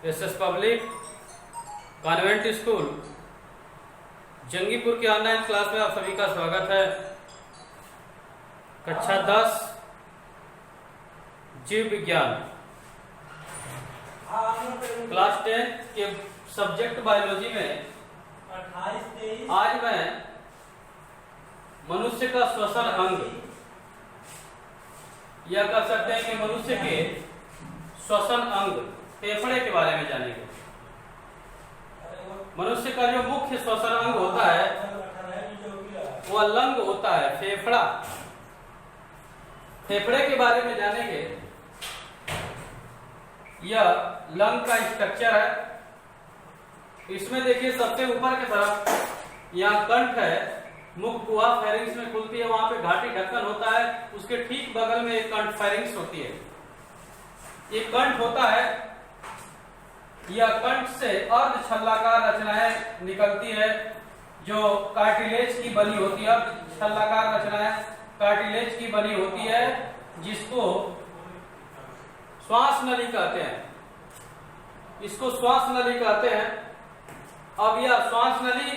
SS public convent school Jangipur की online class में आप सभी का स्वागत है। कक्षा 10 जीव विज्ञान क्लास 10 के सब्जेक्ट बायोलॉजी में आज मैं मनुष्य का श्वसन अंग या कह सकते हैं कि मनुष्य के श्वसन अंग फेफड़े के बारे में जानेंगे। मनुष्य का जो मुख्य श्वसन अंग होता है वह लंग होता है, फेफड़ा। फेफड़े के बारे में जानेंगे। यह लंग का स्ट्रक्चर है। इसमें देखिए सबसे ऊपर की तरफ यहाँ कंठ है, मुख गुहा फेरिंक्स में खुलती है, वहां पे घाटी ढक्कन होता है। उसके ठीक बगल में एक कंठ फेरिंक्स होती है। ये कंठ होता है। यह कंठ से अर्ध छल्लाकार रचनाएं निकलती है जो कार्टिलेज की बनी होती है। छल्लाकार रचनाएं कार्टिलेज की बनी होती है जिसको श्वास नली कहते हैं। इसको श्वास नली कहते हैं। अब यह श्वास नली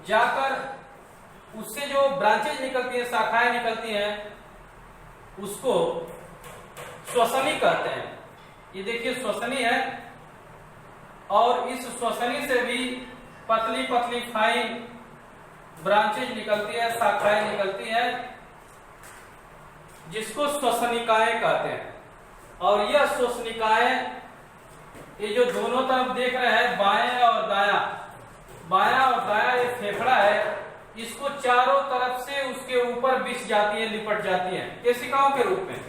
जाकर उससे जो ब्रांचेज निकलती है, शाखाएं निकलती हैं, उसको श्वसनी कहते हैं। ये देखिए श्वसनी है और इस श्वसनी से भी पतली पतली फाइन ब्रांचेज निकलती है, शाखाएं निकलती है, जिसको श्वसनिकाएं कहते हैं। और यह श्वसनिकाएं ये जो दोनों तरफ देख रहे हैं, बाएं और दायां ये फेफड़ा है, इसको चारों तरफ से उसके ऊपर बिछ जाती है, लिपट जाती है केशिकाओं के रूप में।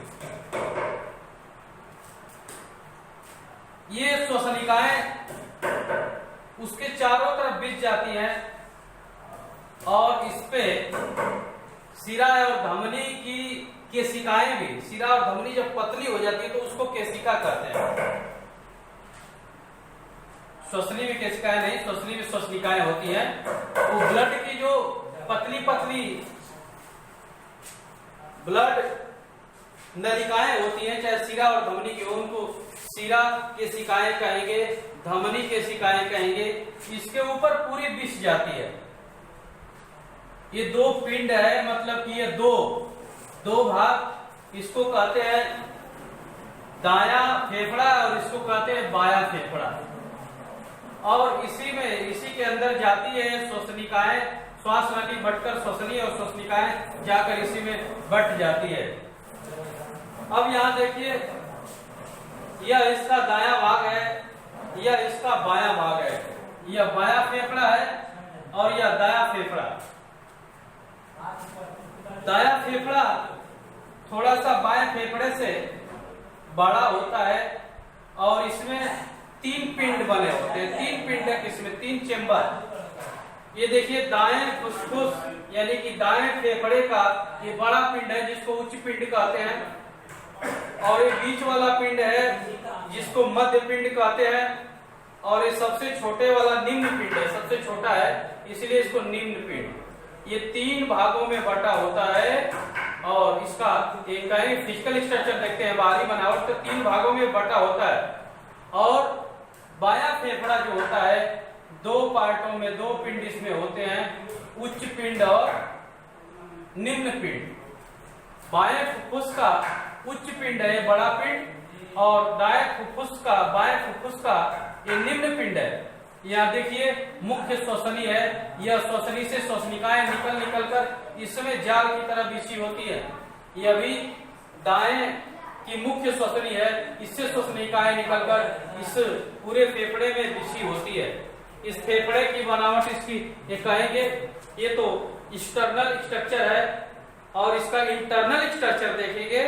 ये श्वसनिकाएं उसके चारों तरफ बिछ जाती हैं और इस पे सिरा और धमनी की केशिकाएं भी, सिरा और धमनी जब पतली हो जाती है तो उसको केशिका कहते हैं। श्वसनी में केशिकाएं नहीं, श्वसनी में श्वसनिकाएं होती हैं। वो ब्लड की जो पतली पतली ब्लड नलिकाएं होती हैं, चाहे सिरा और धमनी की हो, उनको सिरा केशिकाएं कहेंगे, धमनी केशिकाएं कहेंगे। इसके ऊपर पूरी बिछ जाती है। ये दो पिंड है, मतलब कि ये दो भाग, इसको कहते हैं दायां फेफड़ा और इसको कहते हैं बायां फेफड़ा। और इसी के अंदर जाती है श्वसनिकाएं। श्वास नली बटकर श्वसनी और श्वसनिकाएं जाकर इसी में बट जाती है। अब यहाँ देखिए, यह इसका दायां भाग है, यह इसका बायां भाग है। यह बायां फेफड़ा है और यह दायां फेफड़ा। दायां फेफड़ा थोड़ा सा बाएं फेफड़े से बड़ा होता है और इसमें 3 पिंड बने होते हैं। 3 पिंड है इसमें, 3 चेम्बर। ये देखिए दाएं फुसफुस यानी कि दाएं फेफड़े का ये बड़ा पिंड है जिसको उच्च पिंड कहते हैं, और ये बीच वाला पिंड है जिसको मध्य पिंड कहते हैं, और ये सबसे छोटे वाला निम्न पिंड है, सबसे छोटा है इसलिए इसको निम्न पिंड। ये 3 भागों में बटा होता है और इसका एक फिजिकल स्ट्रक्चर देखते हैं, बाहरी बनावट, तो 3 भागों में बटा होता है। और बायां फेफड़ा जो होता है 2 पार्टों में, 2 पिंड इसमें होते हैं, उच्च पिंड और निम्न पिंड। बाएं फुफ्फुस का उच्च पिंड है बड़ा पिंड, और दाएं फुफ्फुस का, बाएं फुफ्फुस का ये निम्न पिंड है। यहाँ देखिए मुख्य श्वसनी है। यह श्वसनी से श्वसनिकाएं निकल कर इसमें जाल की तरह बिछी होती है। यह भी दाएं की मुख्य श्वसनी है, इससे श्वसनिकाएं निकलकर इस पूरे फेफड़े में बिछी होती है। इस फेफड़े की बनावट इसकी ये कहेंगे, ये तो एक्सटर्नल स्ट्रक्चर है। और इसका इंटरनल स्ट्रक्चर देखेंगे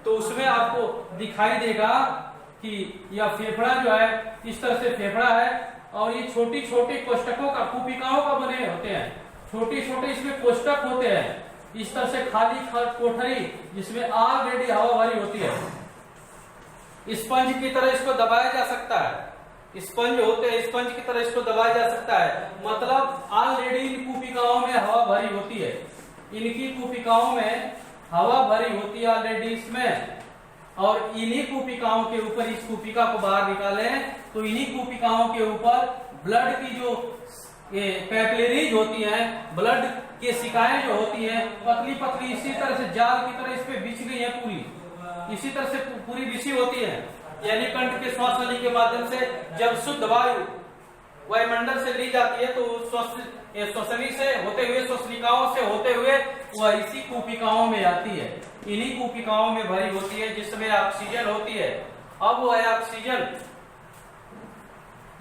तो उसमें आपको दिखाई देगा कि यह फेफड़ा जो है इस तरह से फेफड़ा है, और ये छोटी छोटी कोष्ठकों का, कुपिकाओं का बने होते हैं। छोटे छोटे इसमें कोष्ठक होते हैं। इस तरह से खाली कोठरी जिसमें ऑलरेडी हवा भरी होती है। स्पंज की तरह इसको दबाया जा सकता है। स्पंज होते हैं, स्पंज की तरह इसको दबाया जा सकता है। मतलब ऑलरेडी इन कुपिकाओं में हवा भरी होती है। इनकी कुपिकाओं में हवा भरी होती है ऑलरेडी इसमें, और इन्हीं कूपिकाओं के ऊपर इस कूपिका को बाहर निकालें तो इन्हीं कूपिकाओं के ऊपर ब्लड की जो कैपिलरीज होती हैं, ब्लड की शिकाएं जो होती हैं पतली पतली इसी तरह से जाल की तरह इस पे बिछ गई है, पूरी इसी तरह से पूरी बिछी होती है। यानी कंठ के श्वास नली के माध्यम से जब शुद्ध वायुमंडल से ली जाती है तो श्वसनी से होते हुए, श्वसनिकाओं से होते हुए वह इसी कूपिकाओं में आती है, इन्हीं कूपिकाओं में भरी होती है जिसमें ऑक्सीजन होती है। अब वह ऑक्सीजन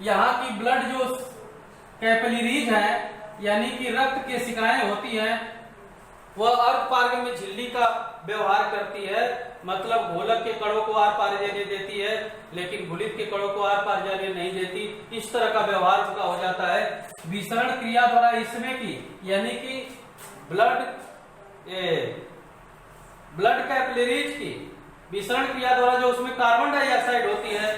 यहाँ की ब्लड जो कैपिलरीज है यानी कि रक्त के शिकाएं होती हैं वह अर्धपार्ग में झिल्ली का व्यवहार करती है, मतलब घोलक के कणों को आर पार जाने देती है लेकिन घुलित के कणों को आर पार जाने नहीं देती। इस तरह का व्यवहार उसका हो जाता है। विसरण क्रिया द्वारा इसमें की यानी कि ब्लड कैपिलरीज की विसरण क्रिया द्वारा जो उसमें कार्बन डाइऑक्साइड होती है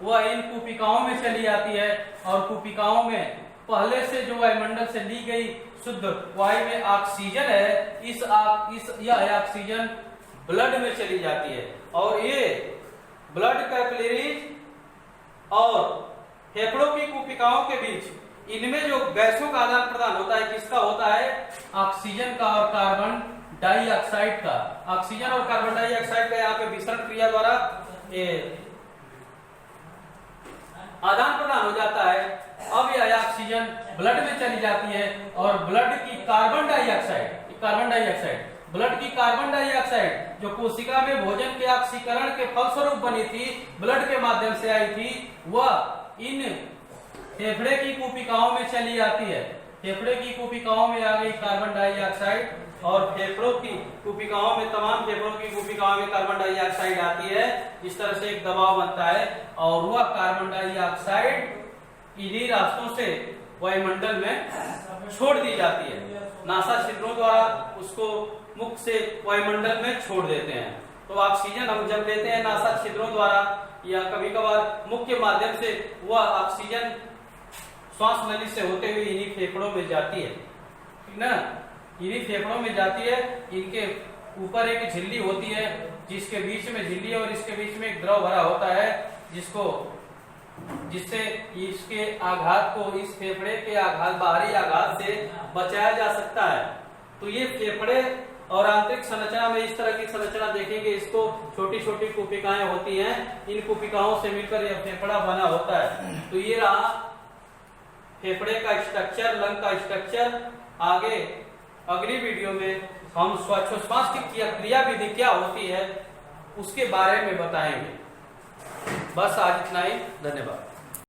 वह इन कूपिकाओं में चली आती है और कूपिकाओं में पहले से जो वायुमंडल से ली गई शुद्ध वायु में ऑक्सीजन है, यह ऑक्सीजन ब्लड में चली जाती है और ये ब्लड कैपिलरीज और फेफड़ों की कूपिकाओं के बीच इनमें जो गैसों का आदान प्रदान होता है किसका होता है? ऑक्सीजन का और कार्बन डाइऑक्साइड का। ऑक्सीजन और कार्बन डाइऑक्साइड का यहाँ पे विसरण क्रिया द्वारा आदान प्रदान हो जाता है। अब यह ऑक्सीजन ब्लड में चली जाती है और ब्लड की कार्बन डाइऑक्साइड जो कोशिका में भोजन के ऑक्सीकरण के फलस्वरूप बनी थी, ब्लड के माध्यम से आई थी, वह इन फेफड़े की कूपिकाओं में चली आती है। फेफड़े की कूपिकाओं में आ गई कार्बन डाइऑक्साइड और फेफड़ों की कूपिकाओं में, तमाम फेफड़ों की कूपिकाओं में कार्बन डाइऑक्साइड आती है। इस तरह से एक दबाव बनता है और वह कार्बन डाइऑक्साइड इन्हीं रास्तों से वायुमंडल में छोड़ दी जाती है। नासा छिद्रों द्वारा उसको मुख से वायुमंडल में छोड़ देते हैं। तो ऑक्सीजन हम जब लेते हैं नासा छिद्रों द्वारा या कभी कभार मुख के माध्यम से, वह ऑक्सीजन श्वास नली से होते हुए इन्हीं फेफड़ों में जाती है, ठीक ना, इन्हीं फेफड़ों में जाती है। इनके ऊपर एक झिल्ली होती है जिसके बीच में झिल्ली और इसके बीच में एक द्रव भरा होता है जिससे इसके आघात को, इस फेफड़े के आघात, बाहरी आघात से बचाया जा सकता है। तो ये फेफड़े और आंतरिक संरचना में इस तरह की संरचना देखेंगे। इसको छोटी छोटी कूपिकाएं होती हैं, इन कूपिकाओं से मिलकर यह फेफड़ा बना होता है। तो ये रहा फेफड़े का स्ट्रक्चर, लंग का स्ट्रक्चर। आगे अगली वीडियो में हम श्वासोच्छ्वास की क्रिया विधि क्या होती है उसके बारे में बताएंगे। बस आज इतना ही, धन्यवाद।